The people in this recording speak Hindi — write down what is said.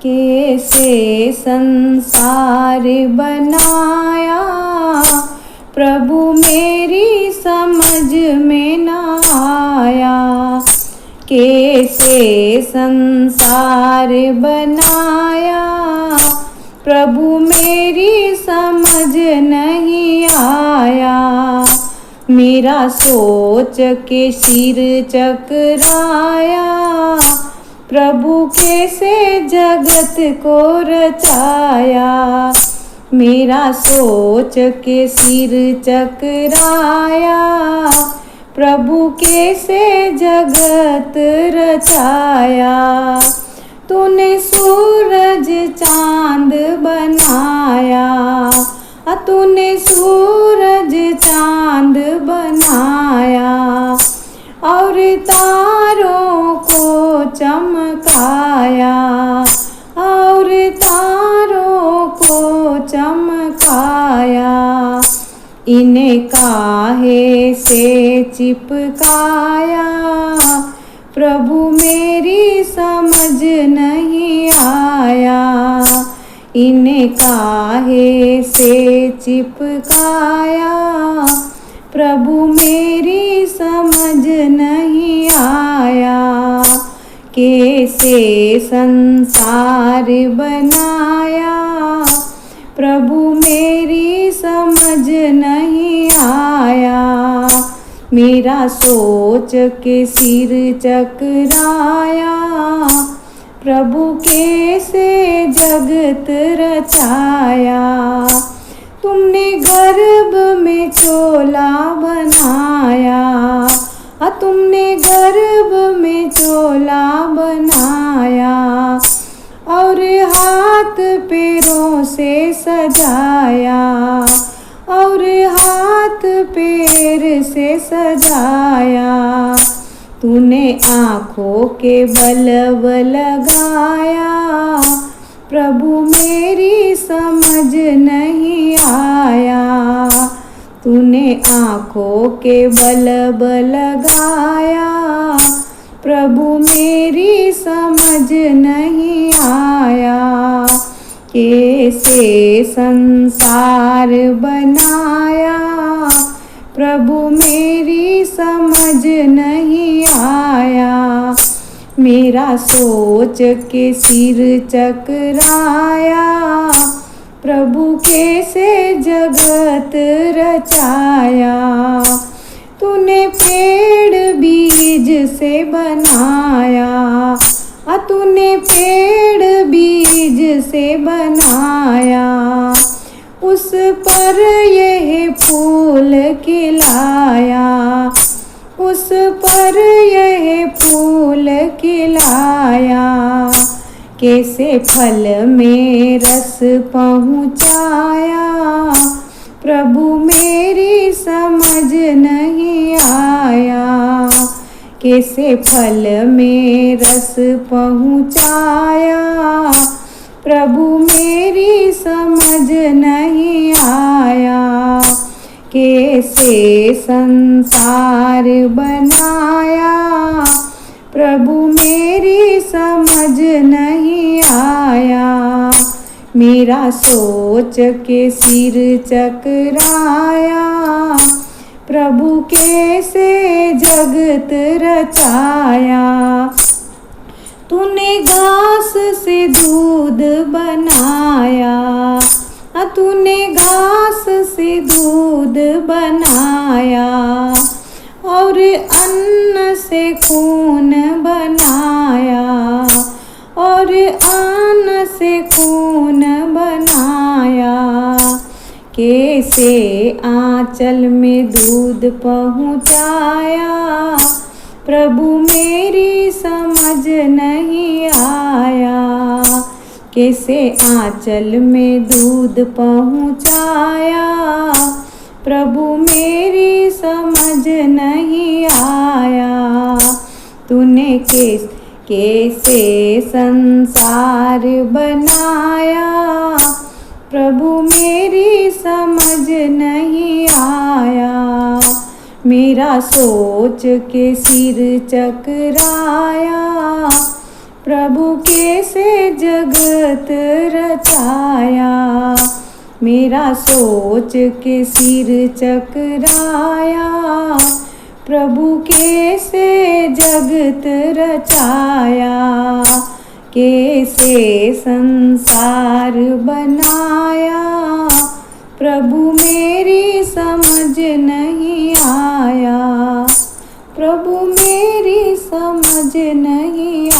कैसे संसार बनाया प्रभु मेरी समझ में न आया। कैसे संसार बनाया प्रभु मेरी समझ नहीं आया। मेरा सोच के सिर चकराया प्रभु कैसे जगत को रचाया। मेरा सोच के सिर चकराया प्रभु कैसे जगत रचाया। तूने सूरज चांद बनाया, तूने सूरज चांद बनाया और तारों को चमकाया, और तारों को चमकाया। इन्हें काहे से चिपकाया प्रभु मेरी समझ नहीं आया। इन्हें काहे से चिपकाया प्रभु मेरी समझ नहीं आया। कैसे संसार बनाया प्रभु मेरी समझ नहीं आया। मेरा सोच के सिर चकराया प्रभु कैसे जगत रचाया। तुमने गर्भ में चोला बनाया, तुमने गर्भ में चोला बनाया और हाथ पैरों से सजाया, और हाथ पैर से सजाया। तूने आँखों के बल्ब लगाया प्रभु मेरी समझ नहीं आया। तूने आँखों के बल्ब लगाया प्रभु मेरी समझ नहीं आया। कैसे संसार बनाया प्रभु मेरी समझ नहीं आया। मेरा सोच के सिर चकराया प्रभु कैसे जगत रचाया। तूने पेड़ बीज से बनाया, तूने पेड़ बीज से बनाया। उस पर यह फूल खिलाया, उस पर यह फूल खिलाया। कैसे फल में रस पहुँचाया प्रभु मेरी समझ नहीं आया। कैसे फल में रस पहुँचाया प्रभु मेरी समझ नहीं आया। कैसे संसार बनाया प्रभु मेरी समझ नहीं आया। मेरा सोच के सिर चकराया प्रभु कैसे जगत रचाया। तूने घास से दूध बनाया, तूने घास से दूध बनाया और अन्न से खून बनाया, और अन्न से खून बनाया। कैसे आंचल में दूध पहुँचाया प्रभु मेरी समझ नहीं आया। कैसे आंचल में दूध पहुँचाया प्रभु मेरी समझ नहीं आया। तूने कैसे संसार बनाया प्रभु मेरी समझ नहीं आया। मेरा सोच के सिर चकराया प्रभु कैसे जगत रचाया। मेरा सोच के सिर चकराया, प्रभु कैसे जगत रचाया। कैसे संसार बनाया, प्रभु मेरी समझ नहीं आया। प्रभु मेरी समझ नहीं